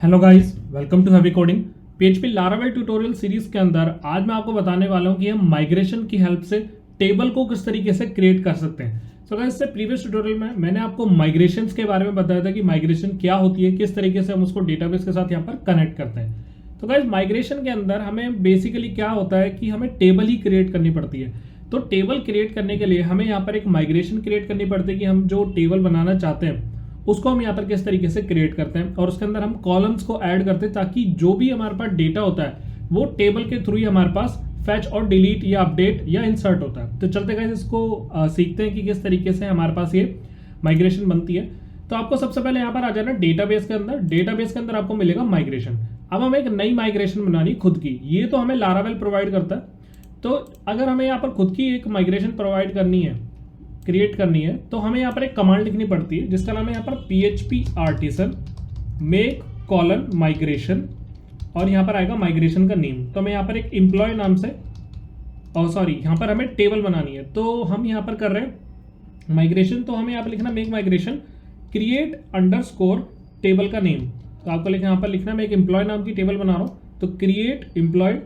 Hello guys, welcome to heavy coding. PHP Laravel tutorial series के अंदर आज मैं आपको बताने वाला हूं कि हम माइग्रेशन की हेल्प से टेबल को किस तरीके से क्रिएट कर सकते हैं। सो गाइस, इससे प्रीवियस ट्यूटोरियल में मैंने आपको माइग्रेशंस के बारे में बताया था कि माइग्रेशन क्या होती है, किस तरीके से हम उसको डेटाबेस के साथ यहाँ पर कनेक्ट करते हैं। तो गाइस, माइग्रेशन के अंदर हमें बेसिकली क्या होता है कि हमें टेबल ही क्रिएट करनी पड़ती है। तो टेबल क्रिएट करने के लिए हमें यहाँ पर एक माइग्रेशन क्रिएट करनी पड़ती है कि हम जो टेबल बनाना चाहते हैं उसको हम यहाँ पर किस तरीके से क्रिएट करते हैं और उसके अंदर हम कॉलम्स को ऐड करते हैं ताकि जो भी हमारे पास डेटा होता है वो टेबल के थ्रू ही हमारे पास फैच और डिलीट या अपडेट या इंसर्ट होता है। तो चलते गाइस, इसको सीखते हैं कि किस तरीके से हमारे पास ये माइग्रेशन बनती है। तो आपको सबसे पहले यहाँ पर आ जाना डेटाबेस के अंदर। डेटाबेस के अंदर आपको मिलेगा माइग्रेशन। अब हमें एक नई माइग्रेशन बनानी खुद की, ये तो हमें लारावेल प्रोवाइड करता है। तो अगर हमें यहाँ पर खुद की एक माइग्रेशन प्रोवाइड करनी है, क्रिएट करनी है, तो हमें यहाँ पर एक कमांड लिखनी पड़ती है जिसका नाम है यहाँ पर PHP artisan make colon migration और यहाँ पर आएगा माइग्रेशन का नेम। तो हमें यहाँ पर एक एम्प्लॉय नाम से यहाँ पर हमें टेबल बनानी है। तो हम यहाँ पर कर रहे हैं माइग्रेशन, तो हमें यहाँ पर लिखना make migration create underscore table का नेम। तो आपको लिखना यहाँ पर लिखना मैं एक एम्प्लॉय नाम की टेबल बना रहा हूँ, तो क्रिएट एम्प्लॉय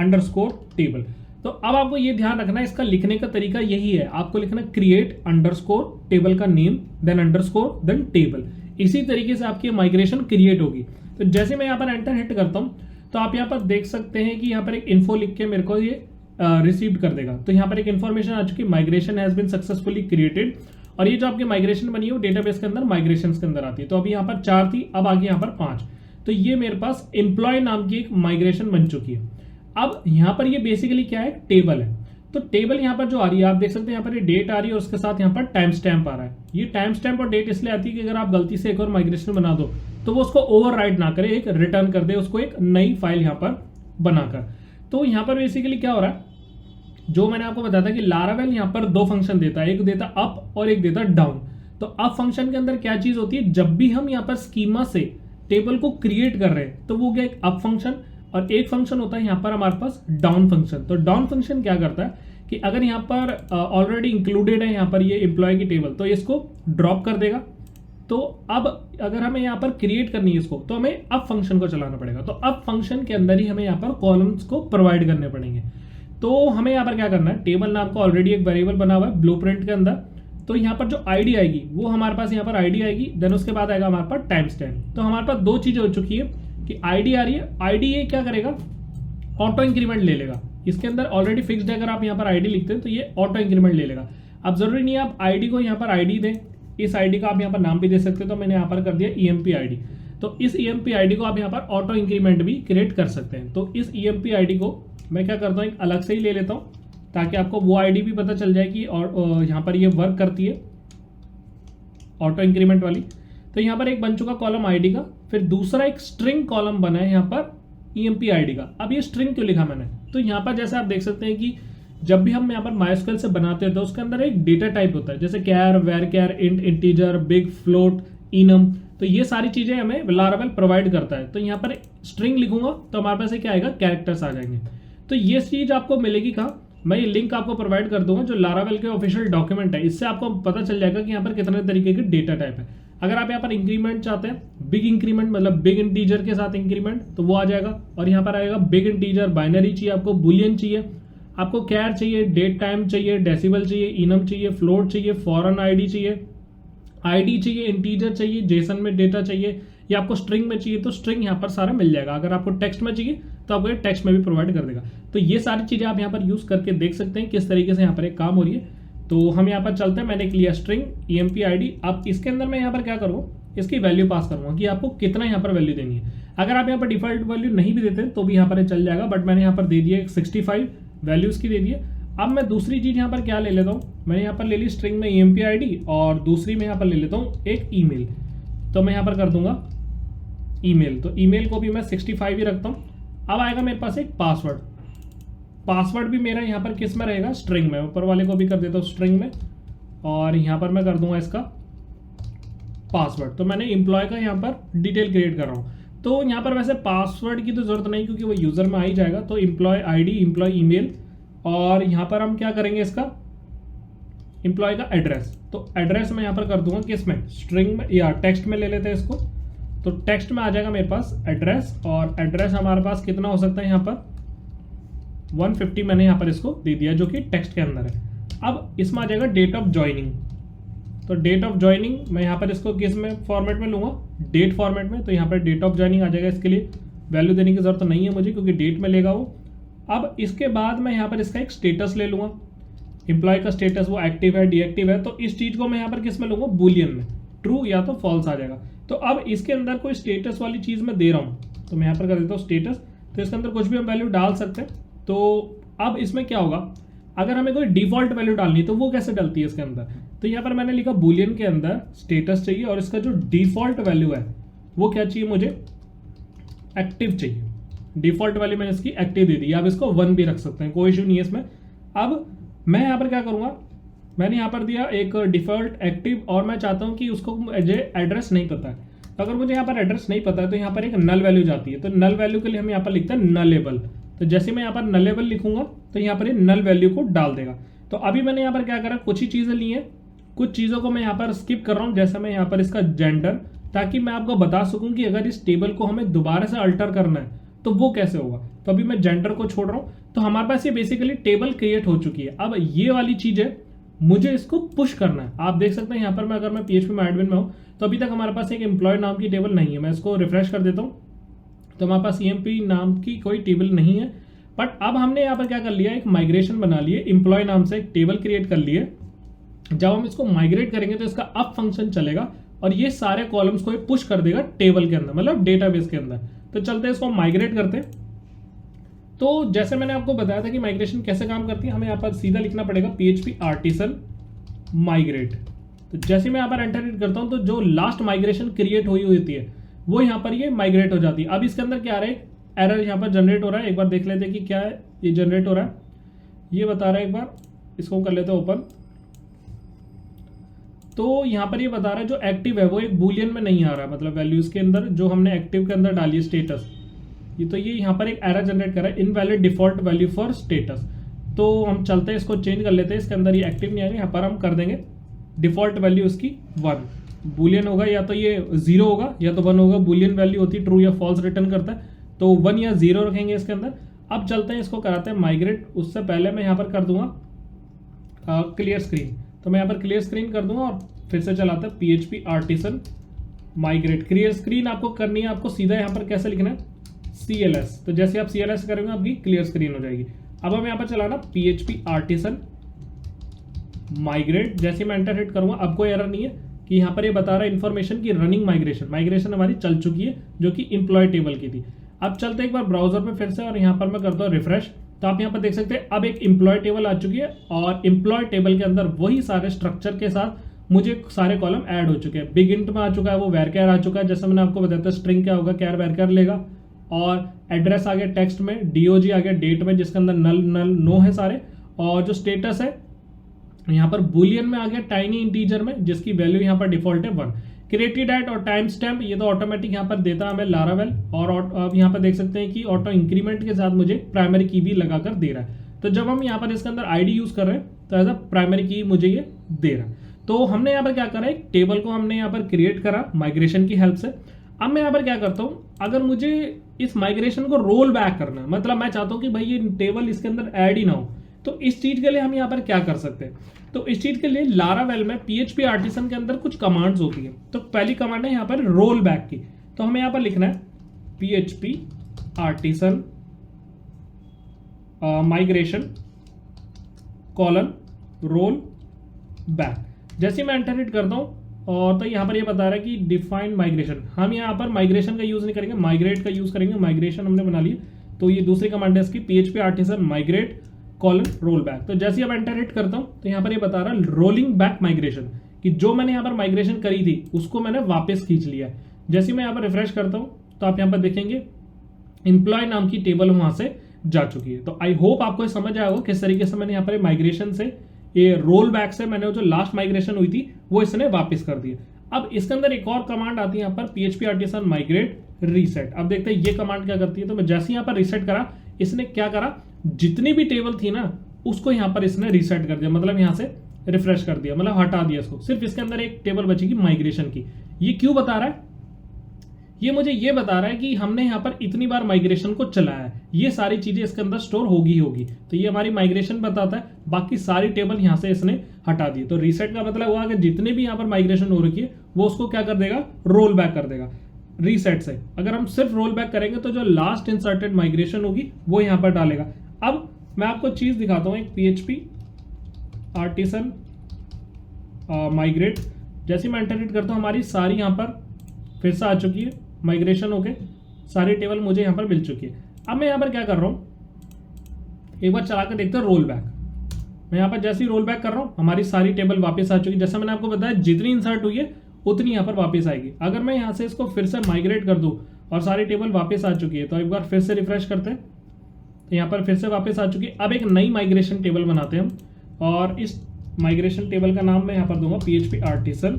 अंडरस्कोर टेबल। तो अब आपको ये ध्यान रखना है, इसका लिखने का तरीका यही है। आपको लिखना क्रिएट अंडरस्कोर टेबल का name then underscore then table. इसी तरीके से आपकी माइग्रेशन क्रिएट होगी। तो जैसे मैं यहाँ पर एंटर हिट करता हूँ तो आप यहाँ पर देख सकते हैं कि यहाँ पर एक इन्फो लिख के मेरे को ये रिसीव कर देगा। तो यहाँ पर एक इन्फॉर्मेशन आ चुकी, migration has been successfully created. और ये जो आपकी माइग्रेशन बनी है वो डेटाबेस के अंदर माइग्रेशन के अंदर आती है। तो अभी यहाँ पर 4 थी, अब आगे यहाँ पर 5। तो ये मेरे पास एम्प्लॉय नाम की एक माइग्रेशन बन चुकी है। अब यहाँ पर ये बेसिकली क्या है, टेबल है। तो टेबल यहाँ पर जो आ रही है आप देख सकते हैं, यहाँ पर ये डेट आ रही है और उसके साथ यहाँ पर टाइम स्टैम्प आ रहा है। ये टाइम स्टैम्प और डेट इसलिए आती है कि अगर आप गलती से एक और माइग्रेशन बना दो तो वो उसको ओवरराइट ना करे, एक रिटर्न कर दे उसको एक नई फाइल यहाँ पर बनाकर। तो यहाँ पर बेसिकली क्या हो रहा है, जो मैंने आपको बताया था कि लारावेल यहाँ पर 2 फंक्शन देता है, एक देता अप और एक देता डाउन। तो अप फंक्शन के अंदर क्या चीज होती है, जब भी हम यहाँ पर स्कीमा से टेबल को क्रिएट कर रहे हैं तो वो क्या एक अप फंक्शन, और एक फंक्शन होता है यहाँ पर हमारे पास डाउन फंक्शन। तो डाउन फंक्शन क्या करता है कि अगर यहाँ पर ऑलरेडी इंक्लूडेड है यहाँ पर ये एम्प्लॉय की टेबल, तो इसको ड्रॉप कर देगा। तो अब अगर हमें यहाँ पर क्रिएट करनी है इसको, तो हमें अप फंक्शन को चलाना पड़ेगा। तो अप फंक्शन के अंदर ही हमें यहाँ पर कॉलम्स को प्रोवाइड करने पड़ेंगे। तो हमें यहाँ पर क्या करना है, टेबल नाम का ऑलरेडी एक वेरिएबल बना हुआ है ब्लूप्रिंट के अंदर। तो यहाँ पर जो आईडी आएगी वो हमारे पास यहाँ पर आईडी आएगी, देन उसके बाद आएगा हमारे पास टाइम स्टैम्प। तो हमारे पास 2 चीजें हो चुकी है कि आईडी आ रही है, आईडी ये क्या करेगा, ऑटो इंक्रीमेंट ले लेगा। इसके अंदर ऑलरेडी फिक्स्ड है, अगर आप यहाँ पर आईडी लिखते हैं तो ये ऑटो इंक्रीमेंट ले लेगा। अब जरूरी नहीं है आप आईडी को यहाँ पर आईडी दें, इस आईडी का आप यहाँ पर नाम भी दे सकते हो। तो मैंने यहाँ पर कर दिया EMP आईडी। तो इस EMP आईडी को आप यहाँ पर ऑटो इंक्रीमेंट भी क्रिएट कर सकते हैं। तो इस EMP आईडी को मैं क्या करता हूँ, एक अलग से ही ले लेता हूँ ताकि आपको वो आईडी भी पता चल जाए कि और यहाँ पर ये वर्क करती है ऑटो इंक्रीमेंट वाली। तो यहाँ पर एक बन चुका कॉलम आईडी का, फिर दूसरा एक स्ट्रिंग कॉलम बना है यहाँ पर EMP आईडी का। अब ये स्ट्रिंग क्यों लिखा मैंने, तो यहाँ पर जैसे आप देख सकते हैं कि जब भी हम यहाँ पर MySQL से बनाते हैं तो उसके अंदर एक डेटा टाइप होता है, जैसे char, varchar, int, integer, big, float, enum. तो ये सारी चीजें हमें लारावेल प्रोवाइड करता है। तो यहाँ पर स्ट्रिंग लिखूंगा तो हमारे पास क्या आएगा, कैरेक्टर्स आ जाएंगे। तो ये चीज आपको मिलेगी कहाँ, मैं ये लिंक आपको प्रोवाइड कर दूंगा जो लारावेल के ऑफिशियल डॉक्यूमेंट है। इससे आपको पता चल जाएगा कि यहाँ पर कितने तरीके के डेटा टाइप है। अगर आप यहाँ पर इंक्रीमेंट चाहते हैं, बिग इंक्रीमेंट मतलब बिग इंटीजर के साथ इंक्रीमेंट, तो वो आ जाएगा। और यहाँ पर आएगा बिग इंटीजर, बाइनरी चाहिए आपको, बुलियन चाहिए, आपको कैर चाहिए, डेट टाइम चाहिए, डेसिबल चाहिए, इनम चाहिए, फ्लोट चाहिए, फॉरेन आईडी चाहिए, आईडी चाहिए, इंटीजर चाहिए, जेसन में डेटा चाहिए, या आपको स्ट्रिंग में चाहिए तो स्ट्रिंग यहाँ पर सारा मिल जाएगा। अगर आपको टेक्स्ट में चाहिए तो आपको टेक्स्ट में भी प्रोवाइड कर देगा। तो ये सारी चीजें आप यहाँ पर यूज करके देख सकते हैं किस तरीके से यहाँ पर एक काम हो रही है। तो हम यहाँ पर चलते हैं, मैंने एक लिया स्ट्रिंग EMP आईडी। अब इसके अंदर मैं यहाँ पर क्या करूँगा, इसकी वैल्यू पास करूँगा कि आपको कितना यहाँ पर वैल्यू देनी है। अगर आप यहाँ पर डिफॉल्ट वैल्यू नहीं भी देते तो भी यहाँ पर चल जाएगा, बट मैंने यहाँ पर दे दिया 65 वैल्यूज की दे दी है। अब मैं दूसरी चीज यहाँ पर क्या ले लेता हूँ, मैंने यहाँ पर ले ली स्ट्रिंग में EMP आईडी और दूसरी में यहाँ पर ले लेता हूँ एक ईमेल। तो मैं यहाँ पर कर दूंगा ईमेल, तो ईमेल को भी मैं 65 ही रखता हूँ। अब आएगा मेरे पास एक पासवर्ड, पासवर्ड भी मेरा यहाँ पर किस में रहेगा, स्ट्रिंग में। ऊपर वाले को भी कर देता हूँ स्ट्रिंग में, और यहाँ पर मैं कर दूंगा इसका पासवर्ड। तो मैंने एम्प्लॉय का यहाँ पर डिटेल क्रिएट कर रहा हूँ। तो यहाँ पर वैसे पासवर्ड की तो जरूरत नहीं क्योंकि वो यूजर में आ ही जाएगा। तो एम्प्लॉय आईडी, एम्प्लॉय ईमेल, और यहाँ पर हम क्या करेंगे, इसका एम्प्लॉय का एड्रेस। तो एड्रेस मैं यहाँ पर कर दूंगा किस में, स्ट्रिंग में या टेक्स्ट में ले लेते हैं इसको। तो टेक्स्ट में आ जाएगा मेरे पास एड्रेस, और एड्रेस हमारे पास कितना हो सकता है यहाँ पर 150 मैंने यहाँ पर इसको दे दिया जो कि टेक्स्ट के अंदर है। अब इसमें आ जाएगा डेट ऑफ ज्वाइनिंग, तो डेट ऑफ ज्वाइनिंग मैं यहाँ पर इसको किस में फॉर्मेट में लूँगा, डेट फॉर्मेट में, तो यहाँ पर डेट ऑफ ज्वाइनिंग आ जाएगा। इसके लिए वैल्यू देने की जरूरत नहीं है मुझे क्योंकि डेट में लेगा वो। अब इसके बाद मैं यहाँ पर इसका एक स्टेटस ले लूँगा, एम्प्लॉय का स्टेटस वो एक्टिव है डीएक्टिव है, तो इस चीज़ को मैं यहाँ पर किस में लूँगा, बूलियन में, ट्रू या तो फॉल्स आ जाएगा। तो अब इसके अंदर कोई स्टेटस वाली चीज़ मैं दे रहा हूँ, तो मैं यहाँ पर कर देता हूँ स्टेटस, तो इसके अंदर कुछ भी हम वैल्यू डाल सकते हैं। तो अब इसमें क्या होगा, अगर हमें कोई डिफॉल्ट वैल्यू डालनी है तो वो कैसे डलती है इसके अंदर, तो यहाँ पर मैंने लिखा बूलियन के अंदर स्टेटस चाहिए और इसका जो डिफॉल्ट वैल्यू है वो क्या चाहिए मुझे, एक्टिव चाहिए। डिफॉल्ट वैल्यू मैंने इसकी एक्टिव दे दी, आप इसको 1 भी रख सकते हैं, कोई इशू नहीं है इसमें। अब मैं यहाँ पर क्या करूँगा, मैंने यहाँ पर दिया एक डिफॉल्ट एक्टिव, और मैं चाहता हूँ कि उसको मुझे एड्रेस नहीं पता है, तो अगर मुझे यहाँ पर एड्रेस नहीं पता है तो यहाँ पर एक नल वैल्यू जाती है, तो नल वैल्यू के लिए हम यहाँ पर लिखते हैं नलेबल। तो जैसे मैं यहाँ पर नलेबल लिखूंगा तो यहाँ पर ये नल वैल्यू को डाल देगा। तो अभी मैंने यहाँ पर क्या करा, कुछ ही चीज़ें ली हैं, कुछ चीज़ों को मैं यहाँ पर स्किप कर रहा हूँ, जैसे मैं यहाँ पर इसका जेंडर, ताकि मैं आपको बता सकूँ कि अगर इस टेबल को हमें दोबारा से अल्टर करना है तो वो कैसे होगा। तो अभी मैं जेंडर को छोड़ रहा हूँ, तो हमारे पास ये बेसिकली टेबल क्रिएट हो चुकी है। अब ये वाली चीज़ है, मुझे इसको पुश करना है। आप देख सकते हैं यहाँ पर मैं, अगर मैं PHP में एडमिन में हूँ तो अभी तक हमारे पास एक एम्प्लॉय नाम की टेबल नहीं है। मैं इसको रिफ्रेश कर देता हूँ तो हमारे पास EMP नाम की कोई टेबल नहीं है, बट अब हमने यहाँ पर क्या कर लिया, एक माइग्रेशन बना लिए, एम्प्लॉय नाम से एक टेबल क्रिएट कर लिए। जब हम इसको माइग्रेट करेंगे तो इसका अप फंक्शन चलेगा और ये सारे कॉलम्स को पुश कर देगा टेबल के अंदर, मतलब डेटाबेस के अंदर। तो चलते हैं इसको माइग्रेट करते हैं। तो जैसे मैंने आपको बताया था कि माइग्रेशन कैसे काम करती है, हमें यहाँ पर सीधा लिखना पड़ेगा PHP आर्टिसन माइग्रेट। तो जैसे मैं यहाँ पर एंटर करता हूँ तो जो लास्ट माइग्रेशन क्रिएट हुई होती है वो यहाँ पर ये माइग्रेट हो जाती है। अब इसके अंदर क्या आ रहा है, एरर यहाँ पर जनरेट हो रहा है, एक बार देख लेते हैं कि क्या है ये जनरेट हो रहा है। ये बता रहा है, एक बार इसको कर लेते हैं ओपन। तो यहाँ पर ये बता रहा है जो एक्टिव है वो एक बूलियन में नहीं आ रहा, मतलब वैल्यूज के अंदर जो हमने एक्टिव के अंदर डाली है स्टेटस, ये तो ये यहाँ पर एक एरर जनरेट कर रहा है, invalid default value for status. तो हम चलते हैं इसको चेंज कर लेते हैं, इसके अंदर ये एक्टिव नहीं आएगा, यहाँ पर हम कर देंगे डिफॉल्ट वैल्यू उसकी 1 बूलियन होगा, या तो ये 0 होगा या तो 1 होगा। बूलियन वैल्यू होती है ट्रू या फॉल्स रिटर्न करता है, तो 1 या 0 रखेंगे इसके अंदर। अब चलते हैं इसको कराते हैं माइग्रेट। उससे पहले मैं यहाँ पर कर दूंगा क्लियर स्क्रीन, तो मैं यहाँ पर क्लियर स्क्रीन कर दूंगा और फिर से चलाते हैं PHP artisan migrate. Clear screen आपको करनी है, आपको सीधा यहाँ पर कैसे लिखना है, CLS। तो जैसे आप CLS करेंगे आपकी क्लियर स्क्रीन हो जाएगी। अब हम यहाँ पर चलाना PHP आर्टिसन माइग्रेट। जैसे मैं एंटर हिट करूंगा अब कोई एरर नहीं है कि यहाँ पर ये बता रहा है इन्फॉर्मेशन की रनिंग माइग्रेशन हमारी चल चुकी है जो कि एम्प्लॉय टेबल की थी। अब चलते एक बार ब्राउजर पे फिर से और यहाँ पर मैं करता हूँ रिफ्रेश, तो आप यहाँ पर देख सकते हैं अब एक एम्प्लॉय टेबल आ चुकी है और एम्प्लॉय टेबल के अंदर वही सारे स्ट्रक्चर के साथ मुझे सारे कॉलम ऐड हो चुके हैं। बिग इंट में आ चुका है, वो वेरकेयर आ चुका है, जैसे मैंने आपको बताया था स्ट्रिंग क्या होगा, कैर वेरकेयर लेगा, और एड्रेस आ गया टेक्स्ट में, DOG आ गया डेट में जिसके अंदर नल नो है सारे, और जो स्टेटस है यहाँ पर बूलियन में आ गया टाइनी इंटीजर में जिसकी वैल्यू यहाँ पर डिफॉल्ट है 1। क्रिएटेड एट और टाइम स्टैम्प ये तो ऑटोमेटिक यहाँ पर देता है हमें लारावेल, और अब यहाँ पर देख सकते हैं कि ऑटो इंक्रीमेंट के साथ मुझे प्राइमरी की भी लगाकर दे रहा है। तो जब हम यहाँ पर इसके अंदर ID यूज कर रहे हैं तो एज अ प्राइमरी की मुझे ये दे रहा है। तो हमने यहाँ पर क्या करा, एक टेबल को हमने यहाँ पर क्रिएट करा माइग्रेशन की हेल्प से। अब मैं यहाँ पर क्या करता हूँ, अगर मुझे इस माइग्रेशन को रोल बैक करना है, मतलब मैं चाहता हूँ कि भाई ये टेबल इसके अंदर ऐड ही ना हो, तो इस चीज के लिए हम यहाँ पर क्या कर सकते हैं, तो इस चीज के लिए लारावेल में PHP आर्टिसन के अंदर कुछ कमांड्स होती है। तो पहली कमांड है यहाँ पर रोल बैक की, तो हमें यहाँ पर लिखना है PHP artisan migration colon roll back. जैसे मैं एंटर हिट करता हूँ और तो यहाँ पर ये बता रहा है कि डिफाइन माइग्रेशन, हम यहाँ पर माइग्रेशन का यूज नहीं करेंगे, माइग्रेट का यूज करेंगे। माइग्रेशन हमने बना लिया, तो ये दूसरी कमांड है इसकी PHP artisan migrate colon roll back. तो जैसे ही अब एंटर हिट करता हूँ तो यहाँ पर ये बता रहा है रोलिंग बैक माइग्रेशन, कि जो मैंने यहाँ पर माइग्रेशन करी थी उसको मैंने वापस खींच लिया है। जैसे ही मैं यहाँ पर रिफ्रेश करता हूँ तो आप यहाँ पर देखेंगे एम्प्लॉय नाम की टेबल वहां से जा चुकी है। तो आई होप आपको समझ आया होगा किस तरीके से मैंने यहाँ पर माइग्रेशन से, ये रोल बैक से मैंने जो लास्ट माइग्रेशन हुई थी वो इसने वापस कर दिया। अब इसके अंदर एक और कमांड आती है यहाँ पर PHP आर्टिसन माइग्रेट रीसेट। अब देखते हैं ये कमांड क्या करती है। तो मैं जैसे यहाँ पर रीसेट करा, इसने क्या करा, जितनी भी टेबल थी ना उसको यहाँ पर इसने रीसेट कर दिया, मतलब यहाँ से रिफ्रेश कर दिया, मतलब हटा दिया इसको। सिर्फ इसके अंदर एक टेबल बचेगी माइग्रेशन की। ये क्यों बता रहा है, ये मुझे ये बता रहा है कि हमने यहाँ पर इतनी बार माइग्रेशन को चलाया है, ये सारी चीजें इसके अंदर स्टोर होगी होगी। तो ये हमारी माइग्रेशन बताता है, बाकी सारी टेबल यहाँ से इसने हटा दी। तो रीसेट का मतलब हुआ कि जितने भी यहाँ पर माइग्रेशन हो रखी है वो उसको क्या कर देगा, रोल बैक कर देगा रीसेट से। अगर हम सिर्फ रोल बैक करेंगे तो जो लास्ट इंसर्टेड माइग्रेशन होगी वो यहाँ पर डालेगा। अब मैं आपको चीज दिखाता हूँ, एक PHP आर्टिसन माइग्रेट, जैसे मैं इंटरनेट करता हूँ हमारी सारी यहाँ पर फिर से आ चुकी है, माइग्रेशन होके सारी टेबल मुझे यहाँ पर मिल चुकी है। अब मैं यहाँ पर क्या कर रहा हूँ, एक बार चला कर देखते हैं रोल बैक। मैं यहाँ पर जैसे ही रोल बैक कर रहा हूँ हमारी सारी टेबल वापस आ चुकी है। जैसा मैंने आपको बताया जितनी इंसर्ट हुई है उतनी यहाँ पर वापस आएगी। अगर मैं यहाँ से इसको फिर से माइग्रेट कर दूँ और सारी टेबल वापस आ चुकी है, तो एक बार फिर से रिफ्रेश करते हैं, तो यहाँ पर फिर से वापस आ चुकी है। अब एक नई माइग्रेशन टेबल बनाते हैं हम, और इस माइग्रेशन टेबल का नाम मैं यहाँ पर दूंगा PHP artisan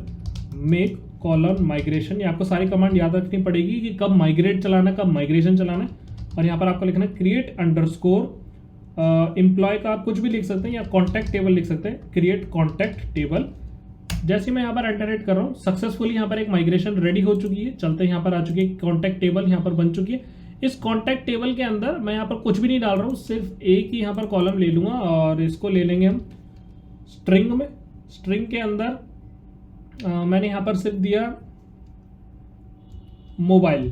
make column migration. ये आपको सारी कमांड याद रखनी पड़ेगी कि कब माइग्रेट चलाना है, कब माइग्रेशन चलाना है। और यहाँ पर आपको लिखना है क्रिएट अंडरस्कोर एम्प्लॉय का आप कुछ भी लिख सकते हैं या कॉन्टैक्ट टेबल लिख सकते हैं, क्रिएट कॉन्टैक्ट टेबल। जैसे मैं यहाँ पर एंटरनेट कर रहा हूँ सक्सेसफुली यहाँ पर एक माइग्रेशन रेडी हो चुकी है, चलते यहाँ पर आ चुकी है, कॉन्टैक्ट टेबल यहाँ पर बन चुकी है। इस कॉन्टैक्ट टेबल के अंदर मैं यहाँ पर कुछ भी नहीं डाल रहा हूँ, सिर्फ एक ही यहाँ पर कॉलम ले लूंगा और इसको ले लेंगे हम स्ट्रिंग में। स्ट्रिंग के अंदर मैंने यहाँ पर सिर्फ दिया मोबाइल,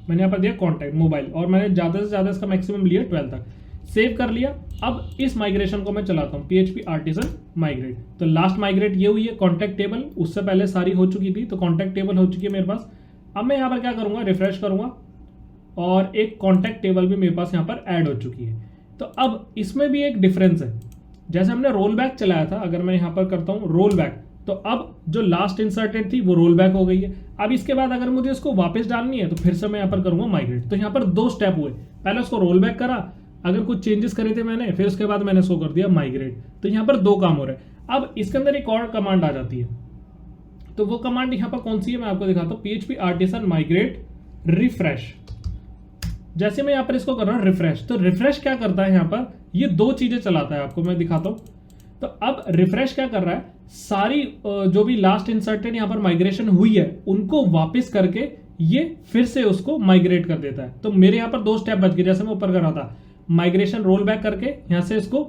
मैंने यहाँ पर दिया कॉन्टैक्ट मोबाइल, और मैंने ज़्यादा से ज़्यादा इसका मैक्सिमम लिया 12 तक। सेव कर लिया। अब इस माइग्रेशन को मैं चलाता हूँ PHP आर्टिसन माइग्रेट। तो लास्ट माइग्रेट ये हुई है कॉन्टैक्ट टेबल, उससे पहले सारी हो चुकी थी, तो कॉन्टैक्ट टेबल हो चुकी है मेरे पास। अब मैं यहाँ पर क्या करूँगा, रिफ्रेश करूँगा और एक कॉन्टैक्ट टेबल भी मेरे पास यहाँ पर ऐड हो चुकी है। तो अब इसमें भी एक डिफरेंस है, जैसे हमने रोल बैक चलाया था, अगर मैं यहाँ पर करता हूँ रोल बैक, तो अब जो लास्ट इंसर्टेड थी वो रोल बैक हो गई है। अब इसके बाद अगर मुझे इसको वापस डालनी है तो फिर से मैं यहाँ पर करूंगा माइग्रेट। तो यहाँ पर 2 स्टेप हुए, पहले उसको रोल बैक करा, अगर कुछ चेंजेस करे थे मैंने, फिर उसके बाद मैंने इसको कर दिया माइग्रेट। तो यहाँ पर 2 काम हो रहे हैं। अब इसके अंदर एक और कमांड आ जाती है, तो वो कमांड यहाँ पर कौन सी है मैं आपको दिखाता हूँ, PHP आर्टिसन माइग्रेट रिफ्रेश। जैसे मैं यहाँ पर इसको कर रहा हूँ रिफ्रेश, तो रिफ्रेश क्या करता है, यहाँ पर ये 2 चीजें चलाता है, आपको मैं दिखाता हूँ। तो अब रिफ्रेश क्या कर रहा है, सारी जो भी लास्ट इंसर्टेड यहाँ पर माइग्रेशन हुई है उनको वापस करके ये फिर से उसको माइग्रेट कर देता है। तो मेरे यहाँ पर 2 स्टेप बच गए, जैसे मैं ऊपर कर रहा था माइग्रेशन रोल बैक करके यहाँ से इसको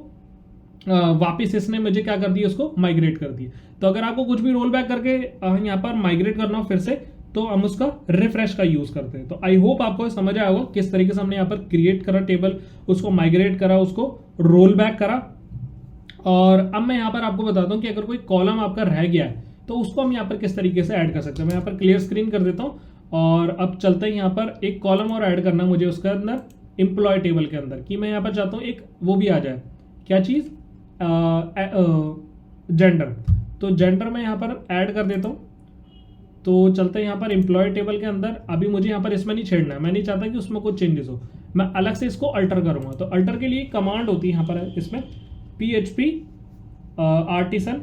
वापस इसने मुझे क्या कर दिया, उसको माइग्रेट कर दिया। तो अगर आपको कुछ भी रोल बैक करके यहाँ पर माइग्रेट करना हो फिर से, तो हम उसका रिफ्रेश का यूज करते हैं। तो आई होप आपको समझ आया होगा किस तरीके से हमने यहाँ पर क्रिएट करा टेबल, उसको माइग्रेट करा, उसको रोल बैक करा। और अब मैं यहाँ पर आपको बताता हूँ कि अगर कोई कॉलम आपका रह गया है तो उसको हम यहाँ पर किस तरीके से ऐड कर सकते हैं। मैं यहाँ पर क्लियर स्क्रीन कर देता हूँ और अब चलते हैं यहाँ पर एक कॉलम और ऐड करना मुझे उसके अंदर एम्प्लॉय टेबल के अंदर, कि मैं यहाँ पर चाहता हूँ एक वो भी आ जाए, क्या चीज़, जेंडर। तो जेंडर मैं यहाँ पर ऐड कर देता हूँ। तो चलते हैं यहाँ पर एम्प्लॉय टेबल के अंदर। अभी मुझे यहाँ पर इसमें नहीं छेड़ना है, मैं नहीं चाहता कि उसमें कुछ चेंजेस हो, मैं अलग से इसको अल्टर करूँगा। तो अल्टर के लिए कमांड होती है यहाँ पर इसमें PHP आर्टिसन,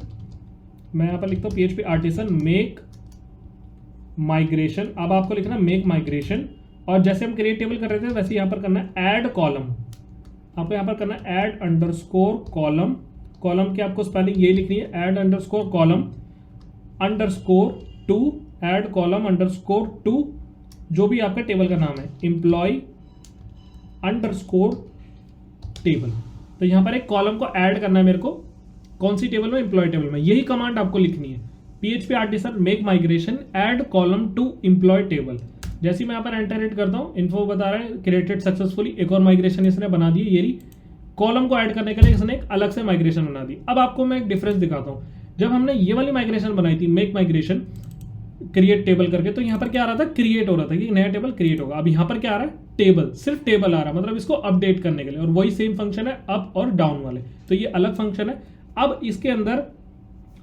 मैं यहाँ पर लिखता हूँ PHP आर्टिसन मेक माइग्रेशन। अब आपको लिखना मेक माइग्रेशन, और जैसे हम क्रिएट टेबल कर रहे थे वैसे यहाँ पर करना है ऐड कॉलम। आपको यहाँ पर करना है ऐड अंडरस्कोर कॉलम। कॉलम की आपको स्पेलिंग ये लिखनी है, add underscore column underscore 2, add column underscore 2, जो भी आपका टेबल का नाम है, एम्प्लॉय अंडरस्कोर टेबल। तो यहाँ पर एक कॉलम को ऐड करना है मेरे को, कौन सी टेबल में, एम्प्लॉय टेबल में। यही कमांड आपको लिखनी है, PHP artisan make migration add column to employ table. जैसे मैं यहाँ पर एंटर हिट करता हूँ, इन्फो बता रहा है क्रिएटेड सक्सेसफुली, एक और माइग्रेशन इसने बना दी। ये कॉलम को ऐड करने के लिए इसने एक अलग से माइग्रेशन बना दी। अब आपको मैं एक डिफरेंस दिखाता हूँ, जब हमने ये वाली माइग्रेशन बनाई थी मेक माइग्रेशन क्रिएट टेबल करके, तो यहाँ पर क्या आ रहा था, क्रिएट हो रहा था कि नया टेबल क्रिएट होगा। अब यहाँ पर क्या आ रहा है, टेबल, सिर्फ टेबल आ रहा है, मतलब इसको अपडेट करने के लिए। और वही सेम फंक्शन है अप और डाउन वाले, तो ये अलग फंक्शन है। अब इसके अंदर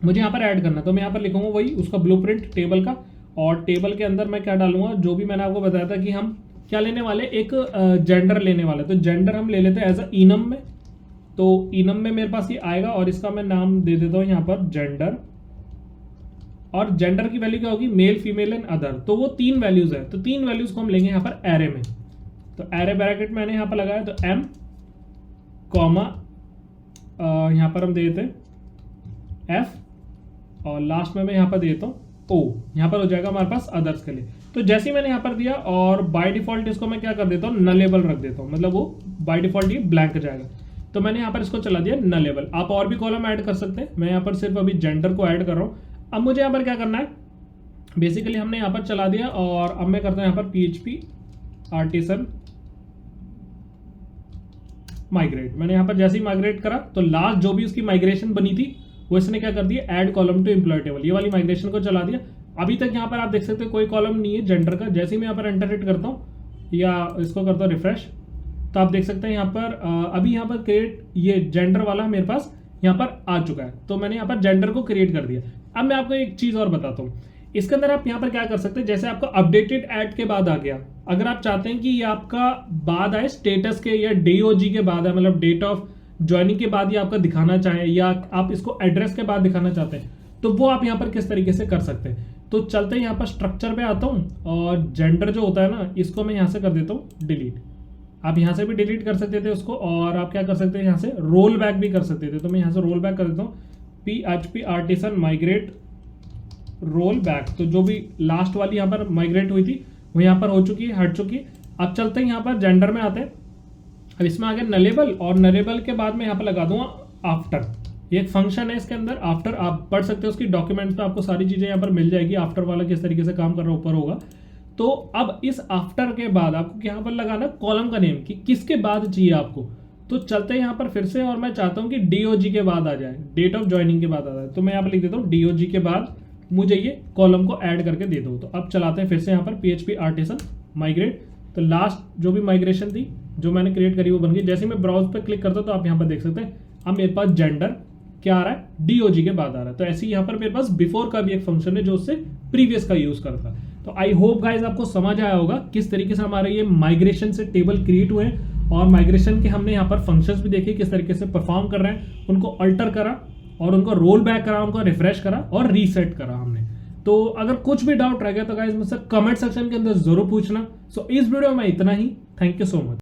मुझे यहाँ पर ऐड करना है, तो मैं यहाँ पर लिखूंगा वही उसका ब्लूप्रिंट टेबल का, और टेबल के अंदर मैं क्या डालूंगा, जो भी मैंने आपको बताया था कि हम क्या लेने वाले, एक जेंडर लेने वाले। तो जेंडर हम ले लेते हैं एज अ इनम में। तो इनम में मेरे पास ये आएगा और इसका मैं नाम दे देता हूँ यहाँ पर जेंडर। और जेंडर की वैल्यू क्या होगी, मेल फीमेल एंड अदर। तो वो 3 वैल्यूज है, तो 3 वैल्यूज को हम लेंगे यहाँ पर एरे में। तो एरे ब्रैकेट मैंने यहाँ पर लगाया, तो एम कॉमा यहाँ पर हम दे देते हैं एफ, और लास्ट में मैं यहाँ पर दे देता हूँ ओ। यहाँ पर हो जाएगा हमारे पास अदर्स के लिए। तो जैसे ही मैंने यहाँ पर दिया और बाय डिफॉल्ट इसको मैं क्या कर देता हूँ, नलेबल रख देता हूँ, मतलब वो बाय डिफॉल्ट ये ब्लैंक जाएगा। तो मैंने यहाँ पर इसको चला दिया नलेबल। आप और भी कॉलम ऐड कर सकते हैं, मैं यहाँ पर सिर्फ अभी जेंडर को ऐड कर रहा हूँ। अब मुझे यहाँ पर क्या करना है, बेसिकली हमने यहाँ पर चला दिया और अब मैं करता हूँ यहाँ पर PHP आर्टिसन माइग्रेट। मैंने यहाँ पर जैसे ही माइग्रेट करा तो लास्ट जो भी उसकी माइग्रेशन बनी थी वो इसने क्या कर दिया, add column to employ table, ये वाली माइग्रेशन को चला दिया। अभी तक यहाँ पर आप देख सकते हो कोई कॉलम नहीं है जेंडर का। जैसे ही मैं यहाँ पर एंटर हिट करता हूँ या इसको करता हूँ रिफ्रेश, तो आप देख सकते हैं यहाँ पर अभी यहाँ पर क्रिएट ये जेंडर वाला मेरे पास यहाँ पर आ चुका है। तो मैंने यहाँ पर जेंडर को क्रिएट कर दिया। अब मैं आपको एक चीज और बताता हूँ, इसके अंदर आप यहाँ पर क्या कर सकते हैं, जैसे आपको अपडेटेड ऐड के बाद आ गया, अगर आप चाहते हैं कि ये आपका बाद आए स्टेटस के या DOG के बाद है, मतलब डेट ऑफ ज्वाइनिंग के बाद ये आपका दिखाना चाहें, या आप इसको एड्रेस के बाद दिखाना चाहते हैं, तो वो आप यहाँ पर किस तरीके से कर सकते हैं। तो चलते हैं यहाँ पर स्ट्रक्चर पे आता हूँ और जेंडर जो होता है ना, इसको मैं यहाँ से कर देता हूँ डिलीट। आप यहाँ से भी डिलीट कर सकते थे उसको, और आप क्या कर सकते हैं यहाँ से रोल बैक भी कर सकते थे। तो मैं यहाँ से रोल बैक कर देता हूँ PHP artisan migrate roll back. तो जो भी लास्ट वाली यहाँ पर माइग्रेट हुई थी वो यहाँ पर हो चुकी है, हट चुकी है। अब चलते हैं यहाँ पर जेंडर में आते हैं। अब इसमें आ गया नलेबल, और नलेबल के बाद मैं यहाँ पर लगा दूंगा आफ्टर। ये एक फंक्शन है इसके अंदर आफ्टर, आप पढ़ सकते हो उसकी डॉक्यूमेंट्स पे, आपको सारी चीजें यहाँ पर मिल जाएगी। आफ्टर वाला किस तरीके से काम कर रहा है ऊपर होगा। तो अब इस आफ्टर के बाद आपको यहाँ पर लगाना कॉलम का नेम कि किसके बाद चाहिए आपको। तो चलते हैं यहाँ पर फिर से, और मैं चाहता हूँ कि DOG के बाद आ जाए, डेट ऑफ ज्वाइनिंग के बाद आ जाए। तो मैं यहाँ पर लिख देता हूँ DOG के बाद मुझे ये कॉलम को ऐड करके दे दो। तो अब चलाते हैं फिर से यहाँ पर PHP आर्टिसन माइग्रेट। तो लास्ट जो भी माइग्रेशन थी जो मैंने क्रिएट करी वो बन गई। जैसे मैं ब्राउज पे क्लिक करता हूँ तो आप यहाँ पर देख सकते हैं अब मेरे पास जेंडर क्या आ रहा है, DOG के बाद आ रहा है। तो ऐसे ही यहाँ पर मेरे पास बिफोर का भी एक फंक्शन है जो उससे प्रीवियस का यूज करता है। तो आई होप गाइज आपको समझ आया होगा किस तरीके से हमारे ये माइग्रेशन से टेबल क्रिएट हुए हैं, और माइग्रेशन के हमने यहाँ पर फंक्शंस भी देखे किस तरीके से परफॉर्म कर रहे हैं, उनको अल्टर करा और उनको रोल बैक करा, उनको रिफ्रेश करा और रीसेट करा हमने। तो अगर कुछ भी डाउट रह गया तो गाइज मुझसे कमेंट सेक्शन के अंदर जरूर पूछना। सो इस वीडियो में इतना ही। Thank you so much.